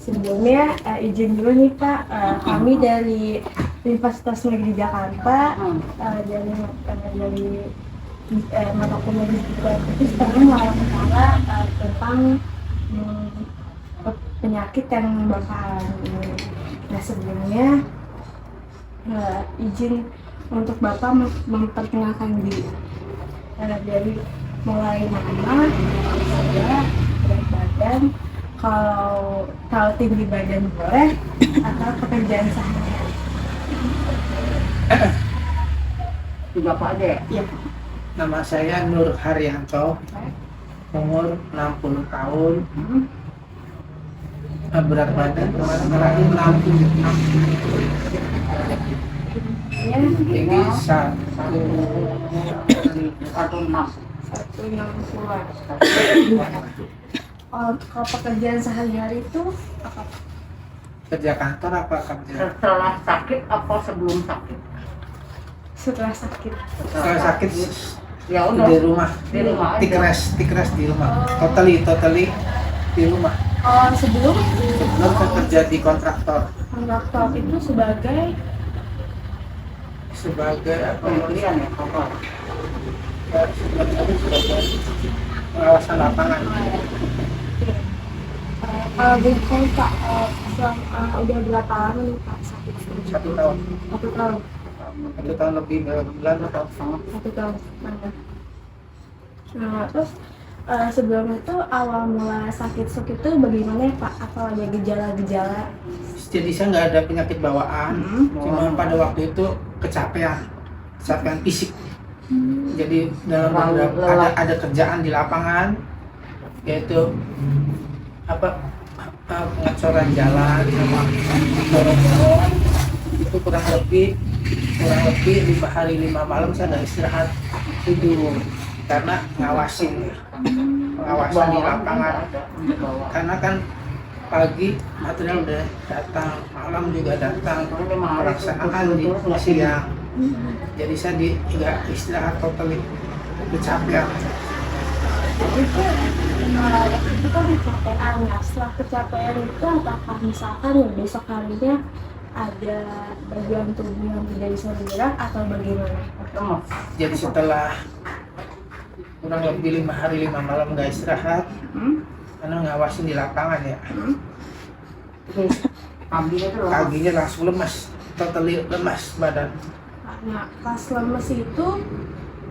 Sebelumnya izin dulu nih Pak, kami dari Universitas Negeri Jakarta dari mata kuliah di itu sekarang mau bicara tentang penyakit yang Bapak alami. Nah sebelumnya izin untuk Bapak memperkenalkan diri dari mulai nama, saya, berat badan, kalau tinggi badan boleh, atau pekerjaan sehari-hari. Bapak aja ya? Iya. Nama saya Nur Haryanto, umur 60 tahun, berat badan kemarin terakhir 66, tinggi 160. Kalau pekerjaan sehari-hari itu apa? Kerja kantor apa kerja? Setelah sakit apa sebelum sakit? Setelah sakit. Setelah sakit Ya udah di rumah, di rumah aja. tikres di rumah, totally di rumah. Sebelum Kerja di kontraktor kontraktor itu sebagai apa? Pembelian ya kapal. Sebagai pengawasan lapangan. kalau boleh Pak, udah berapa lama nih Pak sakit? 1 tahun. 1 tahun. 1 tahun lebih bulan atau setengah. 1 tahun. Nah, terus sebelum itu awal mula sakit stroke itu bagaimana ya Pak? Apa ada gejala-gejala? Jadi saya nggak ada penyakit bawaan, cuma pada waktu itu kecapean fisik. Jadi dalam ada kerjaan di lapangan, yaitu pengecoran jalan sama dorong itu kurang lebih 5 hari 5 malam saya nggak istirahat, tidur karena pengawasan di lapangan, karena kan pagi material udah datang, malam juga datang, pelaksanaan di siang. Jadi saya nggak istirahat totally, kecapean. Itu kan kecapean ya. Setelah kecapean itu apakah misalkan ya besok harinya ada bagian tubuh yang tidak bisa bergerak atau bagaimana? Jadi setelah kurang lebih 5 hari 5 malam nggak istirahat, karena ngawasin di lapangan ya, paginya langsung lemas, totally lemas badan. Nah, pas lemes itu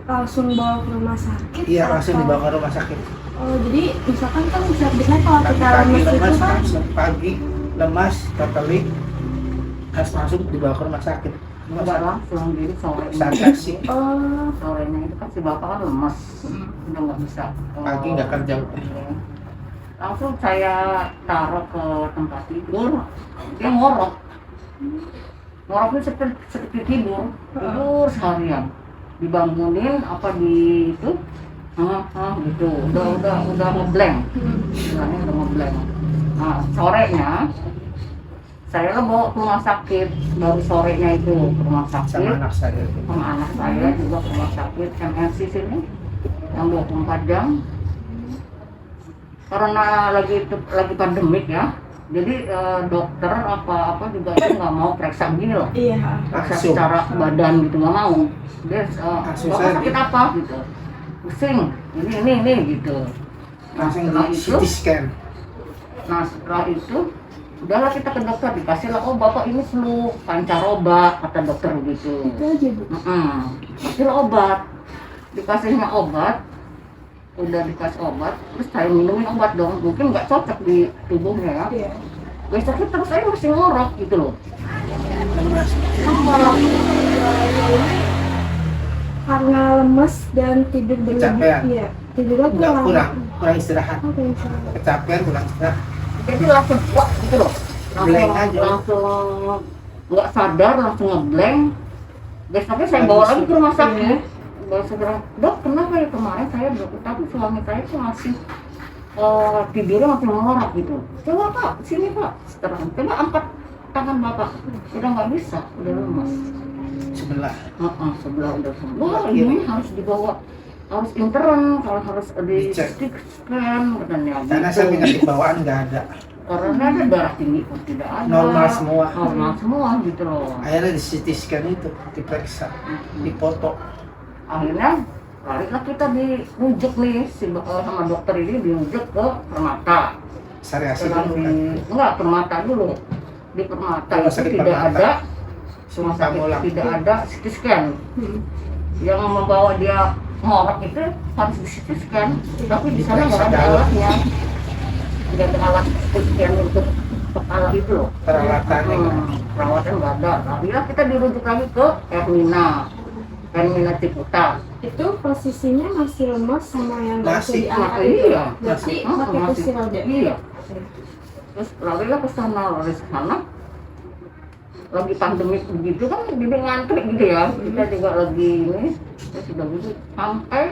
langsung bawa ke rumah sakit? Iya, langsung dibawa ke rumah sakit. Oh, jadi misalkan kan biasanya kalau kita Pagi lemes itu lemas, kan pagi lemas, totally harus langsung dibawa ke rumah sakit. Enggak langsung diri sore. Sadar sih. Sorenya itu kan si bapak kan lemas, udah nggak bisa. Pagi nggak kerja. Langsung saya taruh ke tempat tidur, dia ngorok. Ngoroknya seperti tidur seharian. Dibangunin apa di itu, gitu. Udah ngeblank, bilangnya udah ngeblank. Nah sorenya saya bawa ke rumah sakit, baru sorenya itu ke rumah sakit sama anak saya. juga ke rumah sakit MRC sini yang 24 jam karena lagi pandemik ya, jadi dokter apa juga itu nggak mau periksa begini loh, iya. periksa secara badan gitu nggak mau. Dia bapak sakit apa gitu, pusing ini gitu. Langsung di CT scan. Nah setelah itu udahlah kita ke dokter, dikasih lah, oh bapak ini flu pancaroba kata dokter begitu. Itu aja Bu. Kasih obat, dikasihnya obat, udah dikasih obat, terus saya minumin obat dong, mungkin nggak cocok di tubuhnya ya. Iya. Besoknya terus saya masih ngorok gitu loh. Karena lemes dan tidur berlebih, Kecapean. iya. Tidurnya Kurang istirahat. Oke. Kecapean, kurang istirahat. Jadi langsung kuat gitu loh. Blank aja. Langsung nggak sadar, langsung ngeblank. Besoknya saya bawa lagi ke rumah sakit. Saya bilang, dok kenapa ya kemarin saya tapi suami saya tuh masih tidurnya masih ngorok gitu. Coba pak, sini pak, sekarang coba angkat tangan bapak. Udah nggak bisa, udah lemas. Sebelah. Sebelah udah sembuh. Wah ini harus dibawa, harus intern, kalau harus di Dicek. scan katanya. Karena saya penyakit bawaan nggak ada. karena ada darah tinggi pun tidak ada, Normal semua. normal semua gitu loh. Akhirnya di CT scan itu diperiksa, dipoto. Akhirnya larilah kita dirujuk nih sama dokter ini, dirujuk ke Permata. Sari-asli Selang dulu kan. enggak, Permata dulu. Di Permata Rumah itu sakit tidak Permata. ada Suruh rumah sakit, Pamulang. tidak ada CT scan. Hmm. Yang membawa dia ngorok itu harus di CT scan, tapi di sana nggak ada Diperiksa alatnya, tidak ada alat CT scan untuk kepala itu loh. Peralatannya kan. Perawatan nggak ada. Akhirnya kita dirujuk lagi ke Hermina Ciputa. Itu posisinya masih lemas sama yang nggak bisa Masih, diangkat iya. itu. Berarti Masih. pakai kursi roda. Iya. Terus larilah ke sana, lagi pandemi begitu kan, jadi ngantri gitu ya. Kita juga lagi ini, terus sudah gitu sampai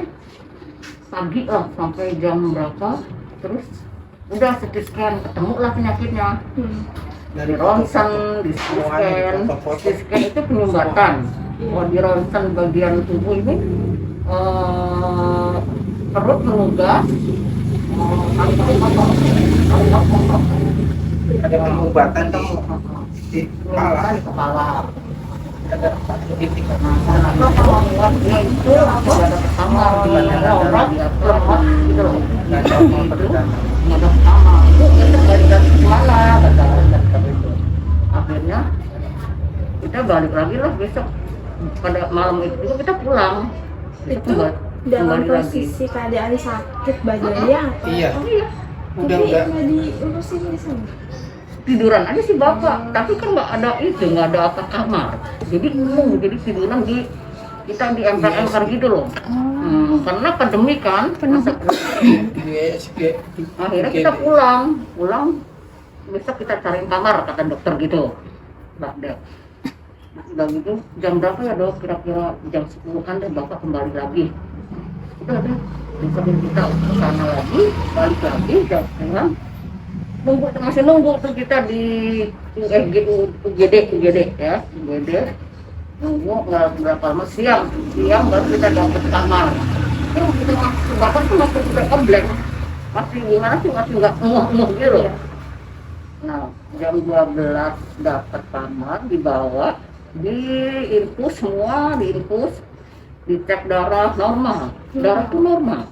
pagi lah, sampai jam berapa, terus udah CT scan, ketemu lah penyakitnya. Dari ronsen, di CT scan, CT scan itu penyumbatan. Oh, di ronsen bagian tubuh ini perut menugas, Ada pengobatan di kepala. di kepala. Ada titik. Nah, kalau dia itu nggak ada kamar di orang gitu loh. Nggak ada Nggak ada kamar. Itu dari kemana? Kata dokter itu. Akhirnya kita balik lagi lah besok. Pada malam itu juga kita pulang. Itu dalam posisi keadaan sakit badannya apa? Iya. Oh iya, Udah Tapi enggak. nggak diurusin di sana. tiduran aja sih bapak, tapi kan nggak ada itu, nggak ada apa kamar. Jadi jadi tiduran kita di emper-emper gitu loh. Karena pandemi kan, akhirnya kita pulang besok kita cari kamar kata dokter gitu. Udah gitu jam berapa ya dok, kira-kira jam 10-an deh bapak kembali lagi. Udah besok kita ke sana lagi, balik lagi jam setengah, masih nunggu tuh kita di UGD ya, UGD nunggu nggak berapa lama, siang baru kita dapat kamar. Terus kita bapak tuh masih blank, masih gimana sih, masih nggak muh gitu. Nah, jam 12 dapat kamar, dibawa, diinfus semua, dicek darah normal. Darah itu normal.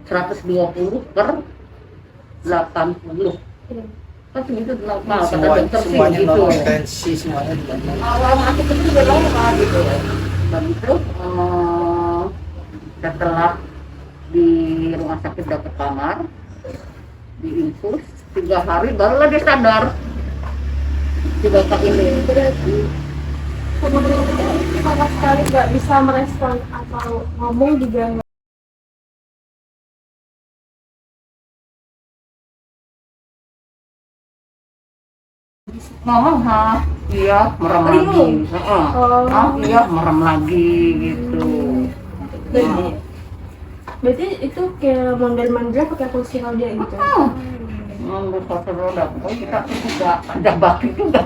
120 per 80. Kan segitu normal, kata dokter sih Semuanya gitu. normal, tensi semuanya juga normal. Awal masuk itu juga normal gitu. Dan itu setelah di rumah sakit dapat kamar, diinfus 3 hari barulah dia sadar. Tidak tak ini. Berarti sama sekali nggak bisa merespon atau ngomong juga nggak. Ngomong iya merem lagi. Iya merem lagi gitu. Berarti itu kayak mondel-mondel pakai kursi roda gitu. Ngambil kursi roda, kita juga ada bakti juga.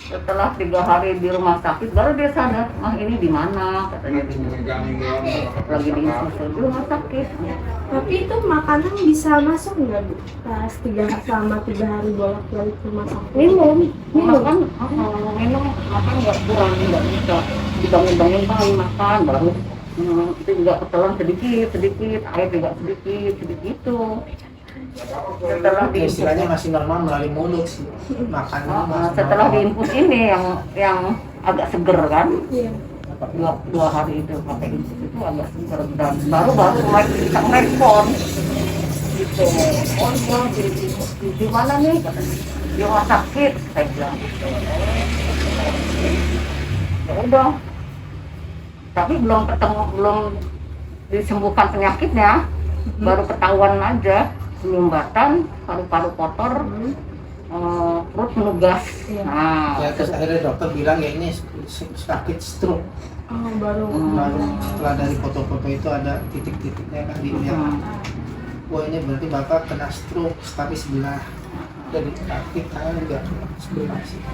Setelah 3 hari di rumah sakit baru dia sadar, ini di mana katanya, lagi di rumah sakit. Tapi itu makanan bisa masuk nggak Bu? Pas selama 3 hari bolak-balik ke rumah sakit. Minum makan nggak kurang, nggak bisa dibangun makan baru itu juga ketelan sedikit, air juga sedikit tuh. Setelah Istilahnya masih normal melalui mulut sih. Makan setelah diinfus ini yang agak seger kan, Iya. 2 hari itu pakai infus itu agak seger, dan baru bisa merespon gitu. Oh iya, di mana nih katanya, di rumah sakit, saya bilang gitu. Ya udah, tapi belum disembuhkan penyakitnya, baru ketahuan aja penyumbatan, paru-paru kotor, perut menugas. Iya. Nah, Ya terus akhirnya dokter bilang ya ini sakit stroke. Baru. Baru setelah dari foto-foto itu ada titik-titiknya kan dilihat. Wah ini berarti bapak kena stroke, tapi sebelah dari kaki tangan juga sebelah sih.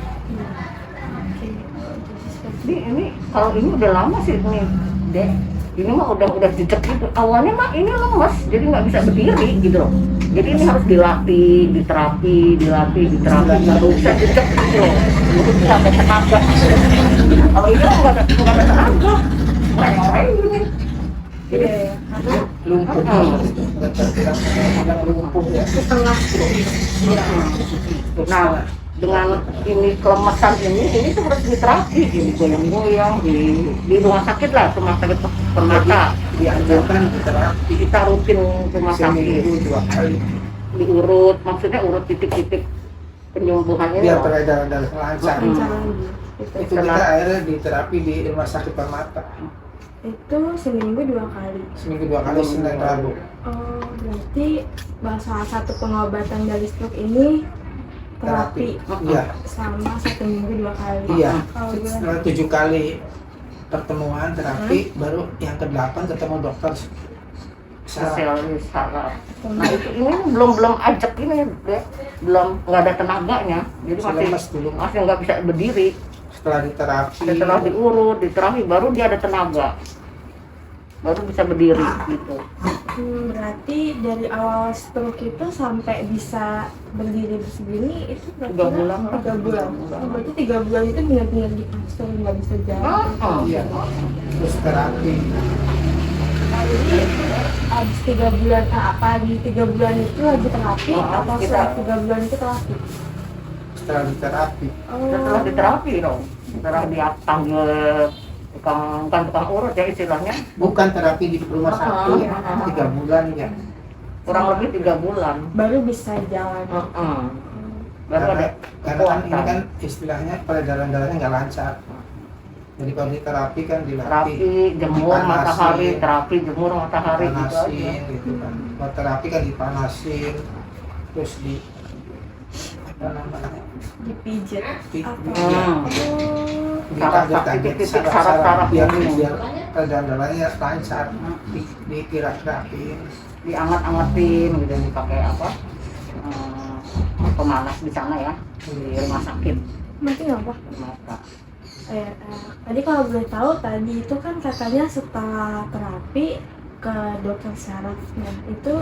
Oke, jadi seperti Ini kalau ini udah lama sih nih, Dek. Ini mah udah jejak gitu. Awalnya mah ini lemes, jadi nggak bisa berdiri gitu loh. Jadi ini harus dilatih, diterapi, baru bisa jejak gitu loh. Itu bisa ada tenaga. Kalau ini mah nggak ada tenaga. Main gini. Jadi iya ya, karena lumpuh yang lumpuh ya. setengah nah dengan ini kelemasan ini tuh harus diterapi, ini goyang-goyang di rumah sakit lah, rumah sakit permata. Dianjurkan terapi Kita rutin rumah sakit, seminggu 2 kali diurut, maksudnya urut titik-titik penyembuhannya. biar peredaran darah lancar. rencana gitu. Itu kita akhirnya diterapi di rumah sakit Permata Itu seminggu 2 kali. seminggu 2 kali Senin Rabu. Oh, berarti salah satu pengobatan dari stroke ini terapi Iya, selama 1 minggu 2 kali. iya. Kalau gue Setelah 7 kali pertemuan terapi, baru yang ke-8 ketemu dokter saraf. Spesialis saraf. Nah itu ini belum ajak ini deh, belum nggak ada tenaganya, jadi Masih lemes dulu. masih nggak bisa berdiri. Setelah diterapi, Setelah diurut, diterapi, baru dia ada tenaga, baru bisa berdiri gitu. berarti dari awal stroke itu sampai bisa berdiri segini itu berarti 3 bulan lah. 3 bulan. Oh, berarti 3 bulan itu benar-benar di kasur nggak bisa jalan. iya, terus terapi. Nah, jadi abis 3 bulan apa di 3 bulan itu lagi terapi atau setelah 3 bulan itu terapi? Setelah diterapi, Setelah Oh, diterapi dong, setelah dia panggil tukang urut ya istilahnya, bukan terapi di rumah sakit, iya. 3 bulan ya. kurang lebih 3 bulan. baru bisa jalan. Baru ada Karena kan ini kekuatan. kan istilahnya peredaran darahnya nggak lancar. Jadi kalau di terapi kan dilatih, Terapi jemur dipanasin, matahari, terapi jemur matahari gitu aja. dipanasin gitu kan. Kalau terapi kan dipanasin, terus di apa namanya, Dipijit Di- apa? Hmm. Oh, dikagetkan titik-titik saraf-saraf saraf-saraf biar ini. biar peredaran darahnya lancar, dikira-kirain. Dianget-angetin gitu, dipakai apa? Pemanas di sana ya, di rumah sakit mati nggak apa? mata. Tadi kalau boleh tahu tadi itu kan katanya setelah terapi ke dokter saraf. Nah itu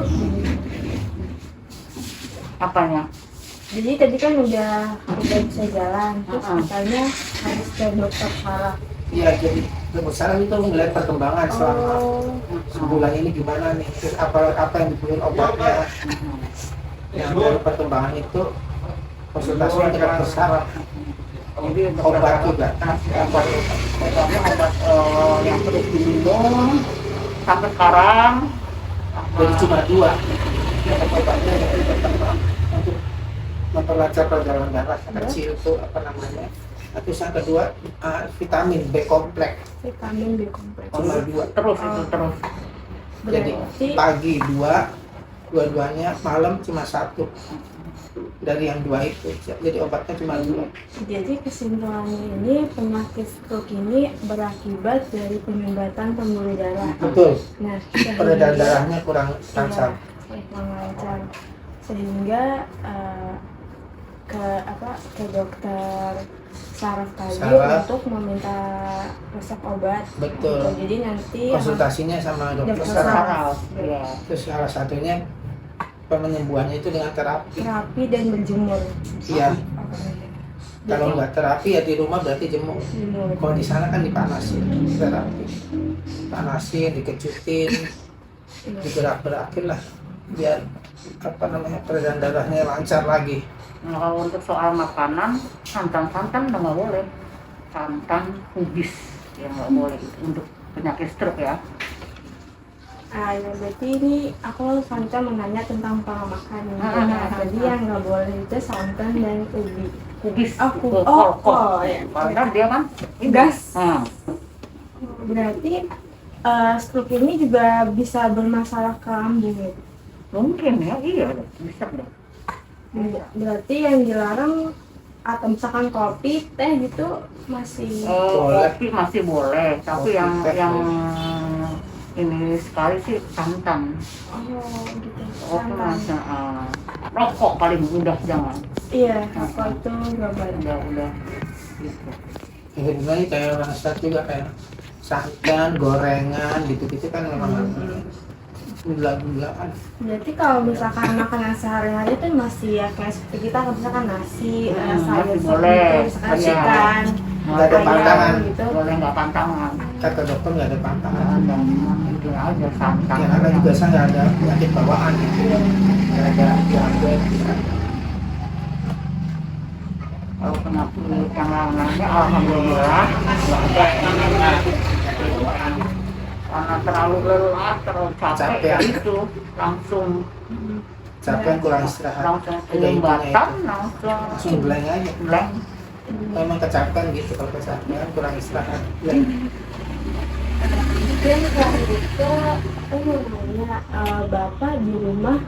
Apanya? jadi tadi kan udah bisa jalan, terus Mm-mm. katanya harus ke dokter saraf. Iya, jadi dokter saraf itu melihat perkembangan selama Oh, sebulan ini gimana nih, terus apa yang dibutuhin obatnya. Yang dari perkembangan itu konsultasinya ke dokter saraf. Jadi Obat juga. obat yang terus diminum sampai sekarang. Jadi cuma 2 obatnya yang pertama untuk memperlancar peredaran darah kecil itu apa namanya. Terus yang kedua vitamin B kompleks vitamin B kompleks. cuma 2. Terus itu terus. Jadi Berarti pagi 2, dua-duanya, malam cuma 1 dari yang 2 itu. Jadi obatnya cuma 2. jadi kesimpulannya ini penyakit stroke ini berakibat dari penyumbatan pembuluh darah. Betul. Nah, Peredaran darahnya kurang lancar. kurang lancar sehingga ke dokter saraf tadi Saraf. untuk meminta resep obat. Betul. Gitu. Jadi nanti Konsultasinya sama dokter Dokter saraf. Saraf. Ya. Terus salah satunya penyembuhannya itu dengan terapi. terapi dan berjemur. Iya. Jadi, Kalau nggak terapi ya di rumah berarti jemur. jemur. Kalau di sana kan dipanasin, terapi. Panasin, dikecutin, Iya. digerak-gerakin lah biar apa namanya peredaran darahnya lancar lagi. Nah, kalau untuk soal makanan, santan udah nggak boleh. Santan, kubis yang nggak boleh untuk penyakit stroke ya. Ya berarti ini aku Fanta menanya tentang pola makan. Nah, jadi yang nggak boleh itu santan dan ubi. Kubis, Oh, kol, ya. Karena dia kan Gas. Nah, Berarti stroke ini juga bisa bermasalah ke lambung ya? mungkin ya, iya bisa deh. Berarti yang dilarang atau misalkan kopi, teh gitu masih Boleh. Kopi masih boleh, tapi Kopi, yang teh ini sekali sih santan. oh gitu. Kopi Santan. masih rokok paling mudah jangan. Iya, rokok itu nggak boleh. Udah gitu. Sebenarnya kayak orang start juga kayak santan, gorengan gitu-gitu kan memang gula-gulaan. Berarti kalau misalkan makanan sehari-hari itu masih ya kayak seperti kita kalau misalkan nasi, sayur masih boleh. gitu, misalkan Iya. ikan, Nggak ada ayam pantangan. gitu. Boleh nggak pantangan. Kata dokter nggak ada Nggak pantangan. ada, itu aja santan. Yang ada juga saya nggak ada penyakit bawaan gitu. Nggak ada diabetes. Kalau kena kulit yang lainnya, alhamdulillah nggak ada. Karena terlalu lelah, terlalu capek, Capek. itu langsung Capek kurang istirahat. langsung Udah intinya kelembatan, itu. Langsung langsung blank aja. blank. Memang kecapean gitu kalau kecapean kurang istirahat. Blank. Dan ketika nanya Bapak di rumah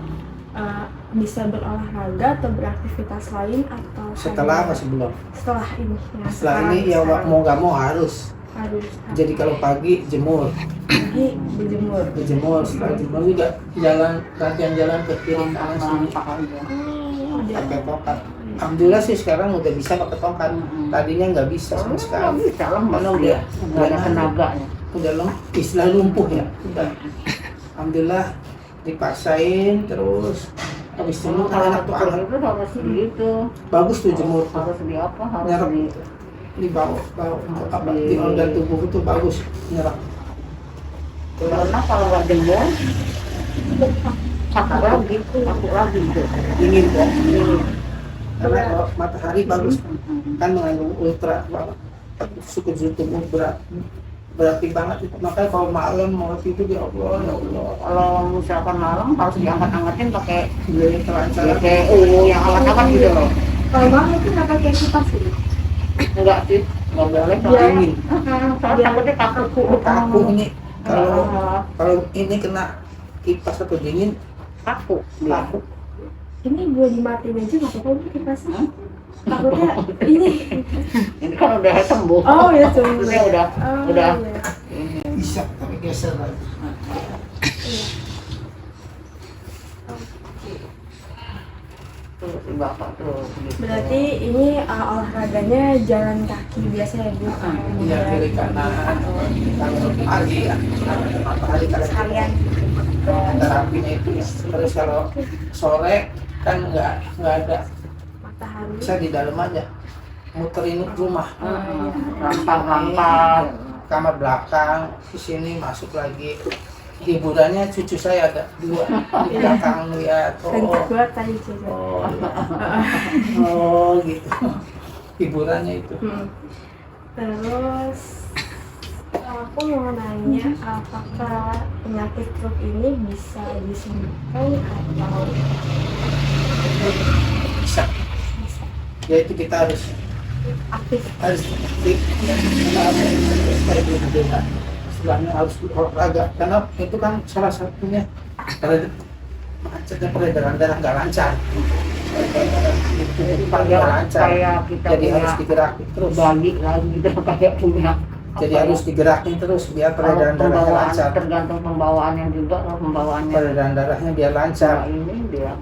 bisa berolahraga atau beraktivitas lain atau Setelah hanya- apa sebelum? setelah ini ya, Setelah ini ya mau nggak mau harus. harus Jadi kalau pagi jemur, pagi berjemur. setelah jemur juga jalan latihan jalan ke kiri kanan sini Udah. pakai tongkat. Alhamdulillah sih sekarang udah bisa pakai tongkat. Tadinya nggak bisa sama Nggak sekali. bisa lemas Mana dia, udah nggak ada tenaganya. Udah istilah lumpuh ya. Udah. Alhamdulillah dipaksain terus. Habis jemur kan enak tuh Kalau anget. itu harus gitu, Bagus tuh jemur. harus di apa, harus Nyerap. di Di bawah apa di organ tubuh itu bagus nyerap. karena kalau nggak jemur sakit lagi gitu. Dingin kok. Karena kalau matahari bagus kan mengandung ultra suku tubuh berarti banget itu. Makanya kalau malam mau tidur ya Allah ya Allah. Kalau misalkan malam harus diangkat-angkatin pakai Beli kelancaran. yang hangat-hangat gitu loh. Kalau malam itu nggak pakai kipas sih. Enggak sih, nggak boleh Iya. soalnya Dingin. soalnya takutnya kaku. Kaku ini kalau Ah, kalau ini kena kipas atau dingin kaku dia. kaku. Ini gue dimatiin aja nggak apa-apa bu kipasnya. Takutnya ini. Ini kan udah sembuh. Oh ya sembuh. Ini udah Oh, udah iya. Bisa tapi geser lagi. tuh si bapak tuh gitu. Berarti ini olahraganya jalan kaki biasa ya bu? Iya kiri kanan. Kalau pagi ya matahari kalau Sekalian. terapinya itu ya. Terus kalau sore kan nggak ada, Matahari. bisa di dalam aja muterin rumah, Lantang-lantang. kamar belakang di sini masuk lagi. Hiburannya cucu saya ada 2 di belakang lihat Kenceng banget tadi cerita. oh gitu hiburannya itu. Terus aku mau nanya apakah penyakit stroke ini bisa disembuhkan atau Bisa bisa ya itu kita harus aktif? istilahnya harus olahraga karena itu kan salah satunya macetnya peredaran darah nggak lancar. Itu nggak lancar, Kayak kita jadi punya harus digerakin terus. bagi lagi gitu kayak punya Jadi apa harus ya, digerakin terus biar kalau peredaran darahnya pembawaan lancar. tergantung pembawaannya juga, kalau pembawaannya Peredaran darahnya biar lancar. nah, ini dia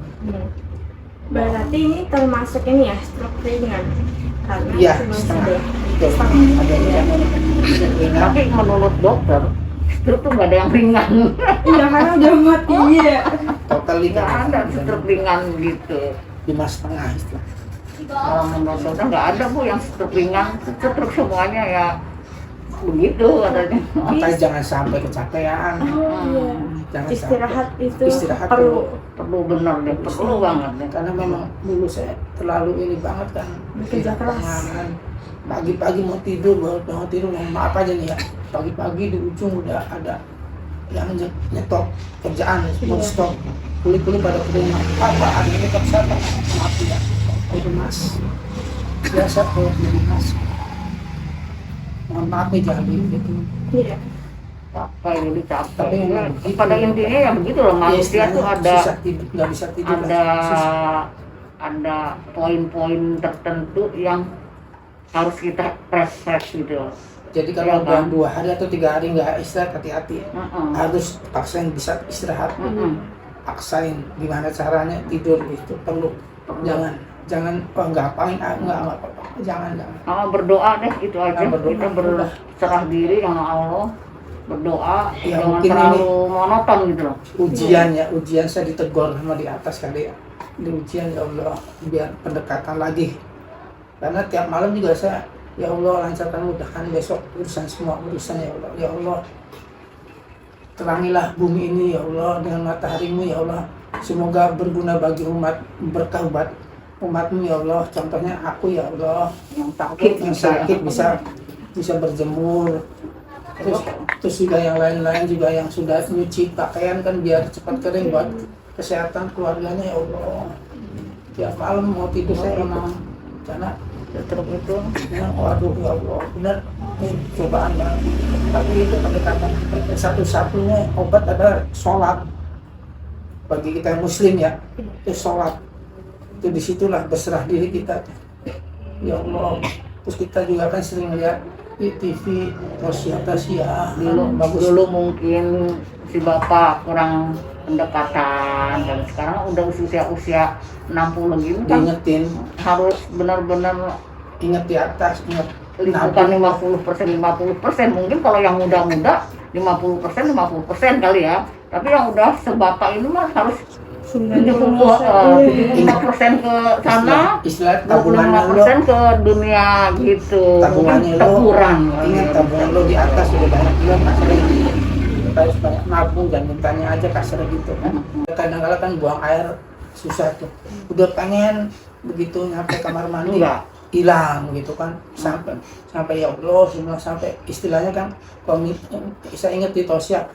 Berarti ini termasuk ini ya stroke ringan karena Iya, cuma setengah. sedikit. Ada yang ringan. tapi menurut dokter stroke tuh nggak ada yang ringan. Iya karena udah mati ya. Totally Nggak kan ada stroke ringan gitu. 5,5 istilah. Kalau menurut dokter nggak ada bu yang stroke ringan, stroke semuanya ya begitu katanya. Makanya jangan sampai kecapean. Oh iya. Jangan Istirahat sampai. itu Istirahat perlu. Perlu bener deh, perlu banget deh. Karena memang dulu saya terlalu ini banget kan. Bekerja keras. Kemangan. Pagi-pagi mau tidur, mau tidur, maaf aja nih ya. Pagi-pagi di ujung udah ada yang nyetop kerjaan, mau Iya. stop. Kuli-kuli pada ke rumah. Apaan ini kesana? Maaf ya. Itu mas. Biasa kalau jadi mas. Mohon maaf nih jangan gitu. Iya. Capek jadi capek. Tapi memang Ya, pada intinya ya begitu loh, manusia tuh ada susah tidur, nggak bisa tidur. ada Susah. ada poin-poin tertentu yang harus kita refresh gitu loh. Jadi Iya, kalau kan? dalam 2 hari atau 3 hari nggak istirahat, hati-hati. Heeh. Harus paksain bisa istirahat. Heeh. Paksain gimana caranya tidur itu perlu. Perlu. Jangan jangan ngapain nggak apa-apa, jangan. Berdoa deh itu aja. Berdoa. Kita berserah diri sama Allah, berdoa, Ya, jangan mungkin terlalu monoton gitu loh. Ujian saya ditegur sama di atas kali ya. Di ujian ya Allah, biar pendekatan lagi. Karena tiap malam juga saya, ya Allah lancarkan, mudahkan besok semua urusan ya Allah. Ya Allah, terangilah bumi ini ya Allah dengan mataharimu ya Allah. Semoga berguna bagi umat, berkah buat umatmu ya Allah. Contohnya aku ya Allah, yang sakit bisa berjemur. Terus juga yang lain-lain juga yang sudah nyuci pakaian kan biar cepat kering buat kesehatan keluarganya ya Allah. Tiap malam mau tidur saya memang karena Terus itu waduh ya Allah, benar ini cobaan banget. Tapi itu pendekatan satu-satunya obat adalah sholat. Bagi kita yang muslim ya, itu sholat. Itu disitulah berserah diri kita. Ya Allah. Terus kita juga kan sering lihat di TV Tasya dulu mungkin si bapak kurang pendekatan, dan sekarang udah usia 60 gitu kan diingetin, harus benar-benar inget di atas, inget bukan 50% mungkin. Kalau yang muda-muda 50% kali ya, tapi yang udah sebapak ini mah harus 75% ke sana, istilah tabungannya lo 25% ke dunia gitu. tabungannya lo kurang. ingat tabungan lo di atas udah banyak lo kasar kita harus banyak nabung dan mintanya aja kasar gitu. Kadang-kadang kan buang air susah tuh, udah pengen begitu nyampe kamar mandi hilang gitu kan, sampai ya Allah semua, sampai istilahnya kan kalau saya ingat di Tosya,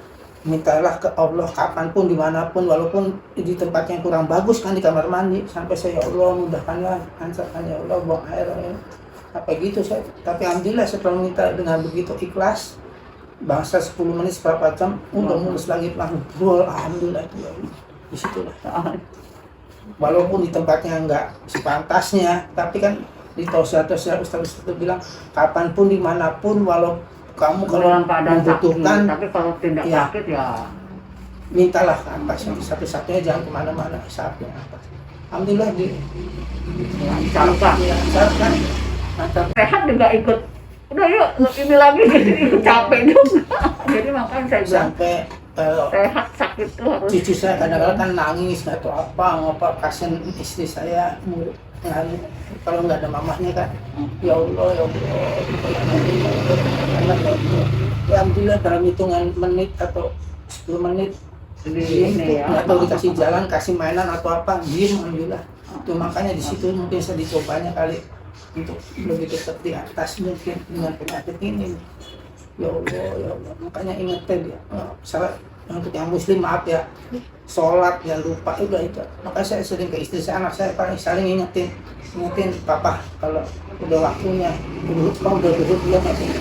mintalah ke Allah kapanpun dimanapun, walaupun di tempat yang kurang bagus kan, di kamar mandi, sampai saya ya Allah mudahkanlah, lancarkan ya Allah buang air sampai gitu saya. Tapi alhamdulillah setelah minta dengan begitu ikhlas, bangsa 10 menit seberapa jam udah mulus lagi pelan. Alhamdulillah itu ya Allah. Di situlah. Walaupun di tempatnya enggak sepantasnya, tapi kan di Tosya Ustaz itu bilang kapanpun dimanapun, walau kamu kalau membutuhkan, tapi kalau tidak sakit ya mintalah ke atas. Satu-satunya jangan kemana-mana, saatnya atas. Alhamdulillah dilancarkan. Sehat juga ikut. Udah yuk ini lagi ikut capek juga. Jadi makanya saya bilang sampai sehat sakit tuh harus. Cucu saya kadang-kadang kan nangis atau apa kasihan istri saya. Kalau nggak ada mamahnya kan, ya Allah ya Allah, alhamdulillah dalam hitungan menit atau 10 menit nggak tahu dikasih jalan, kasih mainan atau apa, diem alhamdulillah. Itu makanya di situ mungkin saya dicobanya kali untuk lebih dekat di atas mungkin dengan penyakit ini. Ya Allah, makanya ingat tadi salah untuk yang muslim, maaf ya, sholat yang lupa udah itu. Makanya saya sering ke istri saya, anak saya paling saling ingetin papa kalau udah waktunya udah duduk dia masih.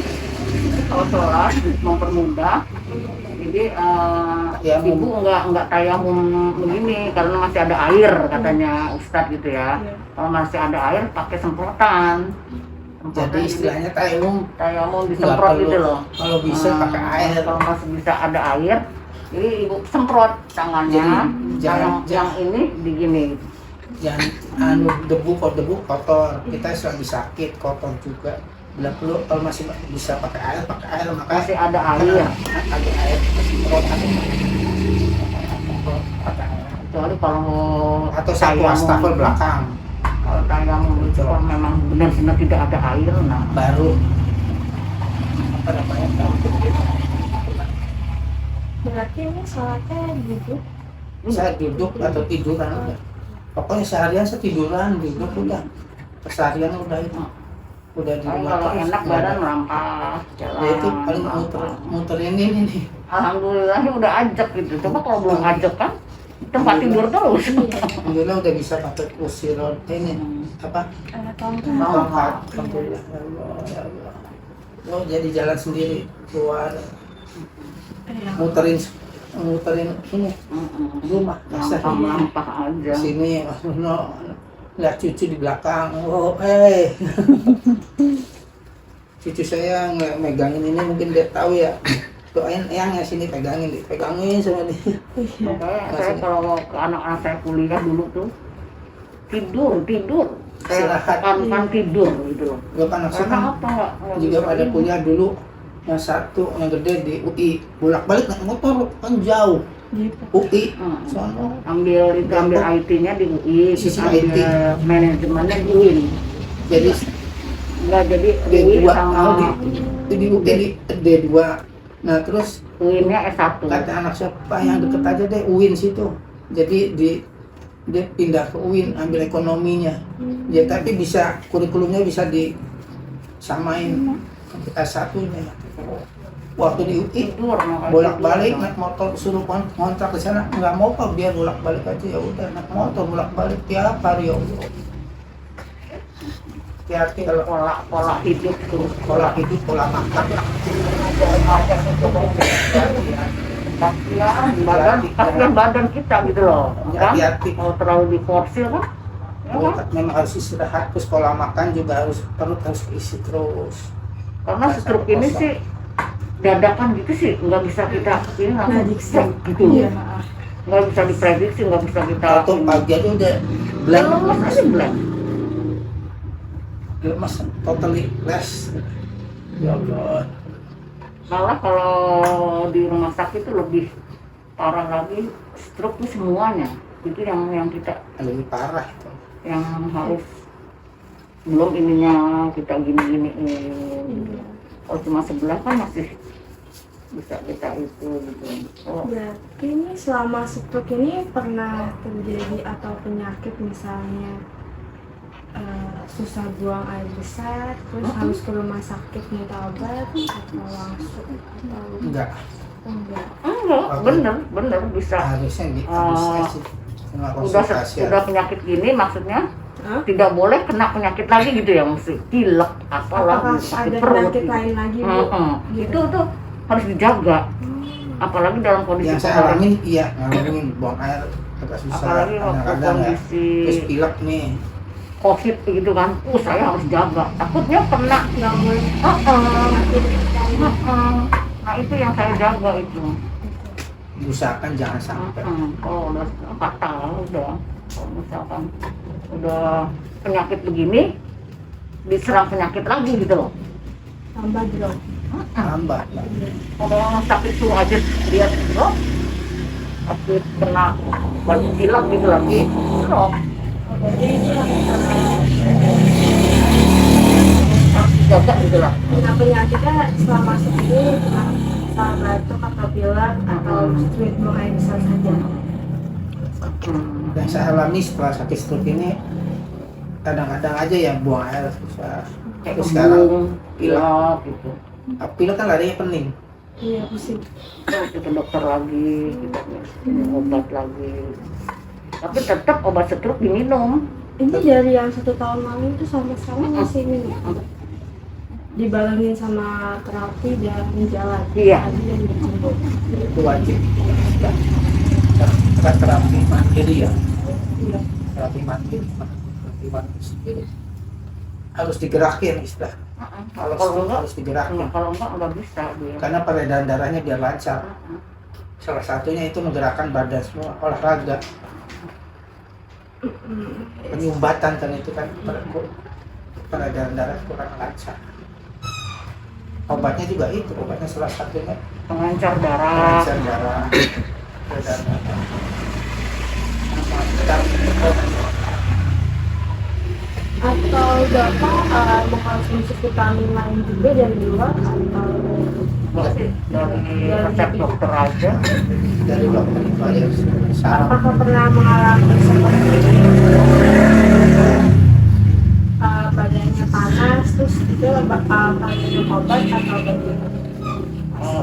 Kalau sholat mempermudah, jadi ibu nggak tayamum begini karena masih ada air katanya Ustadz gitu ya. Kalau masih ada air pakai semprotan. Jadi istilahnya tayamum disemprot gitu loh. Kalau bisa pakai air. Kalau masih bisa ada air, jadi ibu semprot tangannya. Yang ini begini. Jangan debu kotor. Kita lagi sakit kotor juga. Bila perlu kalau masih bisa pakai air maka masih ada air. Ada air semprot Kecuali kalau atau satu wastafel belakang. Kalau tayamum itu kalau memang benar-benar tidak ada air, nah baru apa namanya Berarti ini sholatnya duduk? Saya duduk atau tiduran udah. Pokoknya seharian saya tiduran, duduk udah. Keseharian udah itu. Udah di rumah. Kalau enak badan merampas jalan. Ya itu paling muterin ini nih. Alhamdulillah udah ajak gitu. Coba kalau belum ajak kan tempat tidur terus. Alhamdulillah udah bisa pakai kursi roda ini apa? Tongkat. Alhamdulillah ya Allah ya Allah. Oh, jadi jalan sendiri keluar. Muterin ini rumah sampah aja. Sini lihat cucu di belakang. Cucu saya megangin ini mungkin dia tahu ya. Doain yang sini pegangin sama dia. Makanya saya kalau mau ke anak-anak saya kuliah dulu tuh tidur istirahat. kan tidur gitu loh. Gue kan Karena kan apa nggak juga bisa pada ini. kuliah dulu, yang satu yang gede di UI, bolak-balik naik motor kan jauh. Gitu. UI, Hmm. sono ambil IT-nya di UI, Sisi ambil IT. manajemennya di UIN. jadi Enggak jadi D2 UI sama di UI di D2. Nah terus UIN-nya S1. kata anak siapa yang deket aja deh UIN situ, jadi dia pindah ke UIN ambil ekonominya. Ya tapi bisa kurikulumnya bisa disamain S1-nya. Waktu di UI Tidur makanya bolak-balik tidur. naik motor, suruh kontrak ke sana, nggak mau pak, biar bolak-balik aja. Ya udah naik motor bolak-balik tiap hari. Ya Allah, hati-hati kalau pola hidup tuh. pola hidup, pola makan. Kasihan badan kita gitu loh, kan? Hati-hati. Kalau terlalu diforsir kan, ya kan? Memang harus istirahat, terus pola makan juga perut harus isi terus. Karena stroke ini sih dadakan gitu sih, nggak bisa kita ini langsung Prediksi. gitu, Iya. nggak bisa diprediksi, nggak bisa kita. Atau pagi aja udah Blank, blank, lemas aja blank. lemas, totally less. Ya Allah. Malah kalau di rumah sakit itu lebih parah lagi, stroke itu semuanya. Itu yang kita Lebih parah itu. yang harus belum ininya kita gini-gini. Kalau cuma sebelah kan masih bisa kita itu gitu. Oh, Berarti ini selama stroke ini pernah terjadi atau penyakit misalnya susah buang air besar, terus harus ke rumah sakit minta obat atau langsung atau Enggak, enggak? bener bisa. harusnya sih cuma Udah konsultasi. udah penyakit gini maksudnya Hah? tidak boleh kena penyakit lagi gitu ya, mesti pilek apalah Apakah sakit ada perut penyakit gitu. lain lagi Bu? Gitu. Itu tuh harus dijaga, apalagi dalam kondisi Yang saya corona. alamin, iya ngalamin buang air agak susah Apalagi waktu kadang-kadang ya. kondisi Terus pilek nih, COVID gitu kan, saya harus jaga, takutnya kena. Nggak boleh Heeh. penyakit. Nah itu yang saya jaga itu. diusahakan jangan sampai. Kalau udah fatal udah, kalau misalkan udah penyakit begini diserang penyakit lagi gitu loh. Tambah drop. Tambah. Kalau yang sakit tuh aja lihat loh, sakit kena batu pilek gitu lagi, loh Jadi ini harus jaga gitu lah. penyakitnya selama ini bisa batuk atau pilek atau street buang air besar saja. Yang saya alami setelah sakit stroke ini, kadang-kadang aja yang buang air susah. Kayak Terus sekarang kembung, pilek gitu. pilek kan larinya pening. Iya pusing. Terus ke dokter lagi, kita minum obat lagi. Tapi tetap obat stroke diminum. Ini dari yang 1 tahun lalu itu sampai sekarang masih minum. Dibalangin sama terapi dan jalan. Iya. Tadi yang dicembur. Itu wajib. Kan terapi mandiri ya. Iya. Terapi mandiri sendiri. Harus digerakin istilah. Kalau enggak, Harus digerakin. enggak bisa dia. Karena peredaran darahnya biar lancar. Salah satunya itu menggerakkan badan semua, olahraga. Penyumbatan kan itu kan peredaran darah kurang lancar. Obatnya juga itu, obatnya salah satunya Pengencar darah. lancar darah. Peredaran darah. Atau Bapak mengkonsumsi vitamin lain juga dari luar atau Enggak sih, dari resep dokter aja. Dari dokter itu aja saran. apakah pernah mengalami seperti badannya panas terus itu bakal minum obat atau bagaimana?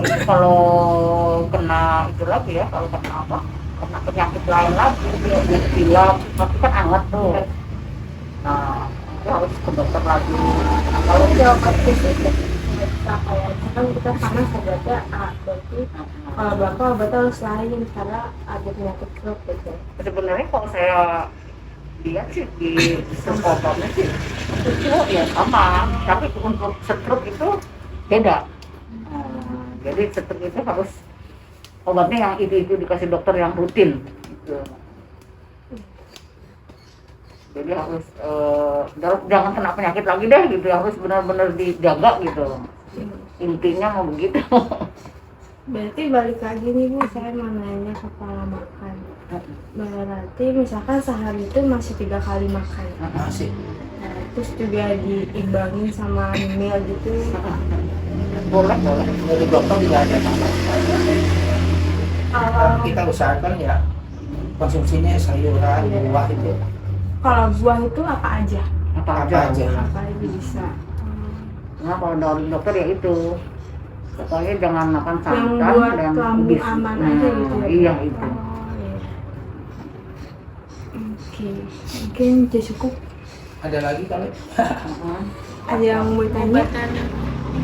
Itu kalau kena itu lagi ya, kalau kena apa? Kena penyakit lain lagi, dia pilek, tapi kan anget tuh. Nah, itu harus ke dokter lagi. Kalau di obat khusus ya kayak misalkan kita panas obatnya A, berarti kalau Bapak obatnya harus lain karena ada penyakit stroke gitu. Sebenarnya kalau saya lihat sih di obatnya sih itu ya sama, tapi untuk stroke itu beda. Jadi stroke itu harus obatnya yang itu dikasih dokter yang rutin gitu. Jadi harus jangan kena penyakit lagi deh gitu, harus benar-benar dijaga gitu. Intinya mau begitu. Berarti balik lagi nih Bu, saya mau nanya ke pola makan. Berarti misalkan sehari itu masih 3 kali makan. Masih. Nah, terus juga diimbangin sama mil gitu. Boleh. Dari dokter juga ada Kalau kita usahakan ya konsumsinya sayuran, Iya. buah itu kalau buah itu apa aja? Apa apa aja. Apa aja bisa. Nah kalau dari dokter ya itu, pokoknya jangan makan Yang santan buat dan lambung bis. aman aja gitu ya. Iya itu. Oh, iya. Oke, mungkin sudah cukup. Ada lagi kali Ada yang mau tanya?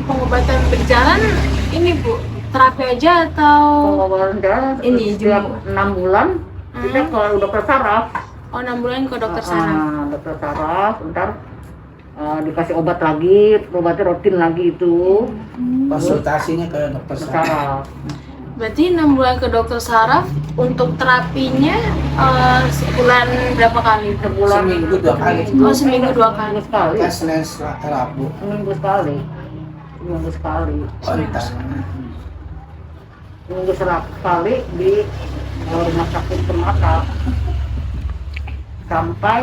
Pengobatan berjalan ini Bu, terapi aja atau Pengobatan darah Ini, setiap jumbo. 6 bulan kita ke dokter saraf. 6 bulan ke dokter saraf? Dokter saraf, ntar dikasih obat lagi, obatnya rutin lagi itu. konsultasinya ke dokter Dokter saraf. saraf. Berarti 6 bulan ke dokter saraf, untuk terapinya sebulan berapa kali? Sebulan Seminggu 2 kali. Oh, seminggu 2 kali. Seminggu sekali. Kita Senin, Selasa, Rabu. Seminggu sekali. Seminggu sekali. Kontak. Seminggu sekali di rumah sakit Permata sampai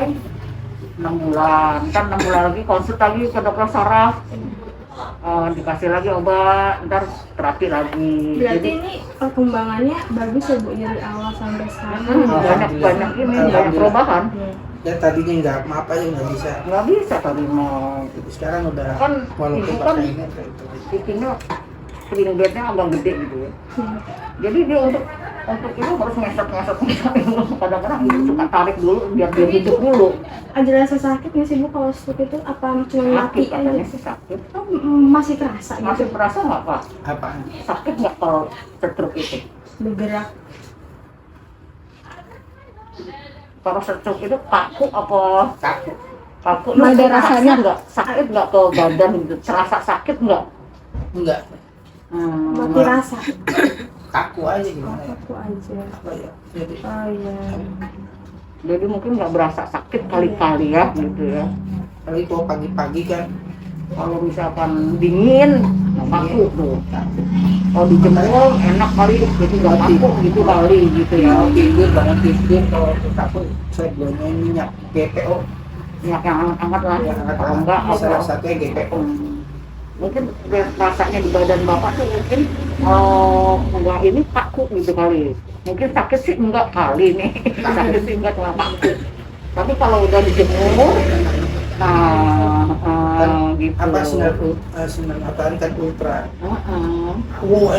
6 bulan. Ntar 6 bulan lagi konsul lagi ke dokter saraf. Dikasih lagi obat, ntar terapi lagi. Berarti Jadi ini perkembangannya bagus ya Bu dari awal sampai sekarang. banyak ini, banyak perubahan. Ya tadinya nggak apa aja nggak bisa. Nggak bisa tadi mau Sekarang udah kan walaupun itu kan pakai ini itu. bikinnya spring bednya agak gede gitu ya. Jadi dia untuk ini harus ngesot dulu. Kadang-kadang ibu suka tarik dulu biar dia hidup dulu. Ada rasa sakit nggak sih Bu kalau stroke itu? Apa cuma mati Sakit katanya aja? sih sakit. Oh, masih kerasa gitu? Masih perasa nggak Pak? Apaan? Sakit nggak kalau stroke itu? Bergerak. Kalau stroke itu kaku apa? Kaku. Kaku. Nggak ada Terasa rasanya? nggak? Sakit nggak ke badan gitu? Terasa sakit nggak? Enggak. Mati rasa. Kaku aja gimana ya? Aku aja. Apa ya? Jadi Oh iya. Jadi mungkin nggak berasa sakit kali-kali ya gitu ya. tapi kalau pagi-pagi kan Kalau misalkan dingin, kaku tuh. Kalau dijemur enak kali, jadi nggak kaku gitu kali gitu ya. mau tidur bangun tidur kalau kaku saya bilangnya minyak GPO. Minyak yang hangat-hangat lah. Ya, Kalau enggak salah apa? satunya GPO. Mungkin rasanya di badan bapak tuh mungkin enggak ini kaku gitu kali. Mungkin sakit sih enggak kali nih. Sakit sih enggak cuma kaku. Tapi kalau udah dijemur, gitu. Apa sinar matahari kan ultra. Heeh.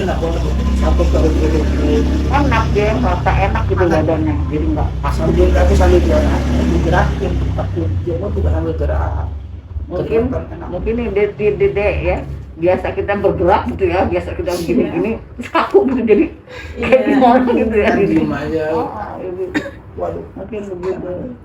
Enak banget. Sampai kalau gitu. Enak dia, rasa enak gitu badannya. Jadi enggak kasar. Sambil tapi sambil digerakin, dia mau juga sambil gerak. Mungkin ini dede ya. Biasa kita bergerak gitu ya, biasa kita begini-gini, terus kaku gitu jadi kayak gimana gitu ya. Kan diem aja. Ini. Waduh. Mungkin begitu.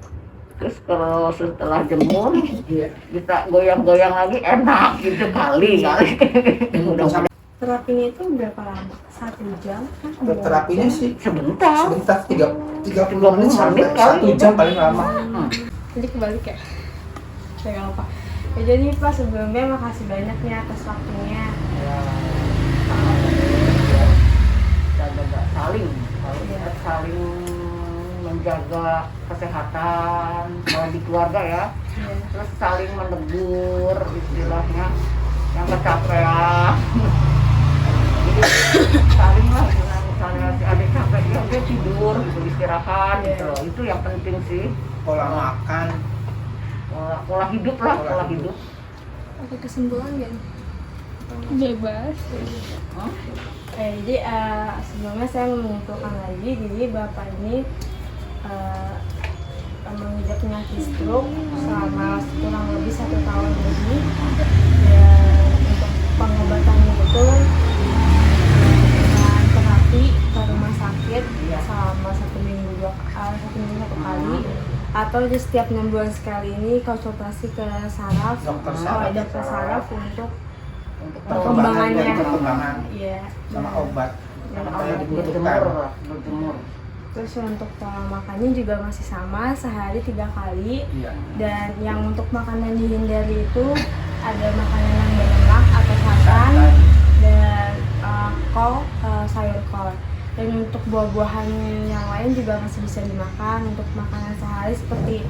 Terus kalau setelah jemur Iya. bisa goyang-goyang lagi enak gitu kali. Mudah-mudahan Terapinya itu berapa lama? 1 jam? Kan ada Terapinya sih sebentar. sebentar 30 30 menit sampai menit kali. 1 jam paling lama. Jadi kebalik ya? Saya lupa. Ya, jadi Pak sebelumnya makasih banyak nih atas waktunya. Saling menjaga kesehatan di keluarga ya. Iya. Terus saling menegur istilahnya yang kecapean. Jadi saling lah, misalnya si adik capek dia tidur gitu, istirahat gitu. Itu yang penting sih. Pola makan. Pola hidup lah, pola hidup. Ada kesimpulan nggak? Bebas. Jadi sebelumnya saya menyimpulkan lagi, jadi Bapak ini mengidap penyakit stroke selama kurang lebih 1 tahun lebih. Dan untuk pengobatannya itu dengan terapi ke rumah sakit selama 1 minggu 1 kali, atau di setiap 6 bulan sekali ini konsultasi ke saraf, dokter saraf untuk perkembangannya. Perkembangan Iya. sama obat. Dan Apa yang obat. dibutuhkan. Berjemur. Terus untuk pola makannya juga masih sama, sehari 3 kali. Iya. Dan yang untuk makanan dihindari itu ada makanan yang berlemak atau santan dan kol, sayur kol. Dan untuk buah-buahan yang lain juga masih bisa dimakan. Untuk makanan sehari seperti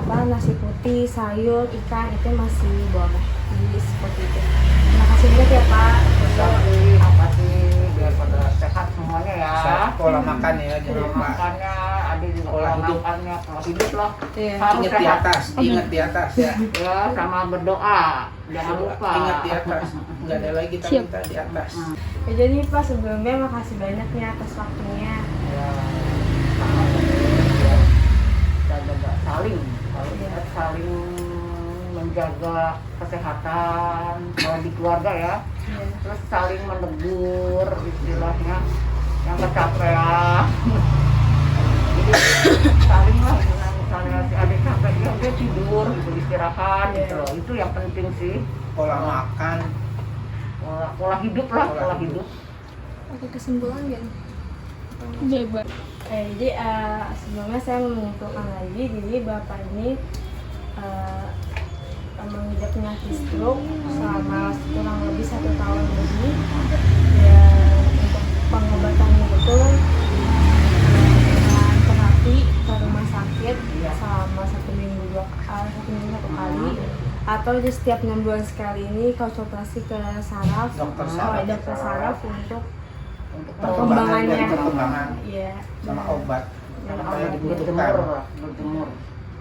nasi putih, sayur, ikan itu masih boleh. Jadi seperti itu. Terima kasih banyak ya Pak. Apa sih biar pada sehat semuanya ya. Pola makan ya, jangan Pola lupa. makannya, ada juga Pola pola hidup. makannya, pola hidup lah. Iya. Harus Ingat di sehat. atas, ingat di atas ya. Ya, sama berdoa. Jangan lupa. Ingat di atas, nggak ada lagi kita minta di atas. Ya, jadi Pak sebelumnya makasih banyak nih atas waktunya. Ya, sama ya. Jaga saling menjaga kesehatan kalau di keluarga ya. Iya. Terus saling menegur istilahnya yang kecapean. Jadi saling lah, misalnya si adik capek ya udah tidur gitu, istirahat gitu loh. Itu yang penting sih. Pola makan, Pola hidup lah, pola hidup. Ada kesimpulan nggak nih? Bebas. Jadi sebelumnya saya mau menyimpulkan lagi, jadi Bapak ini mengidap penyakit stroke selama kurang lebih 1 tahun lebih. Dan untuk pengobatannya itu dengan terapi ke rumah sakit selama 1 minggu 1 kali, atau di setiap 6 bulan sekali ini konsultasi ke saraf, dokter saraf untuk perkembangannya. perkembangan Iya. sama obat. Dan Apa yang obat. dibutuhkan. Berjemur.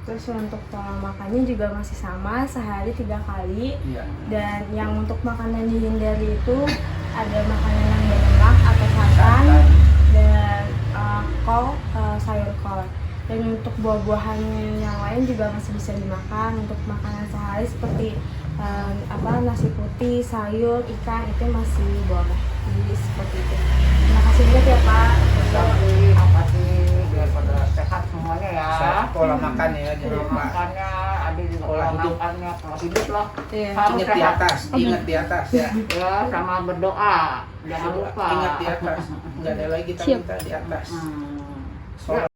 Terus untuk pola makannya juga masih sama, sehari 3 kali. Iya. Dan yang untuk makanan dihindari itu ada makanan yang berlemak atau santan dan kol, sayur kol. Dan untuk buah-buahan yang lain juga masih bisa dimakan. Untuk makanan sehari seperti nasi putih, sayur, ikan itu masih boleh. Jadi seperti itu. Terima kasih banyak ya Pak. Apa sih biar pada sehat semuanya ya. Pola makan ya, jangan Pola lupa. makannya, ada juga Pola pola hidup. makannya, pola hidup lah. Iya. Harus Ingat di sehat. atas, ingat di atas ya. Ya, sama berdoa. Jangan lupa. Ingat di atas, nggak ada lagi kita minta di atas. Hmm. Sholat.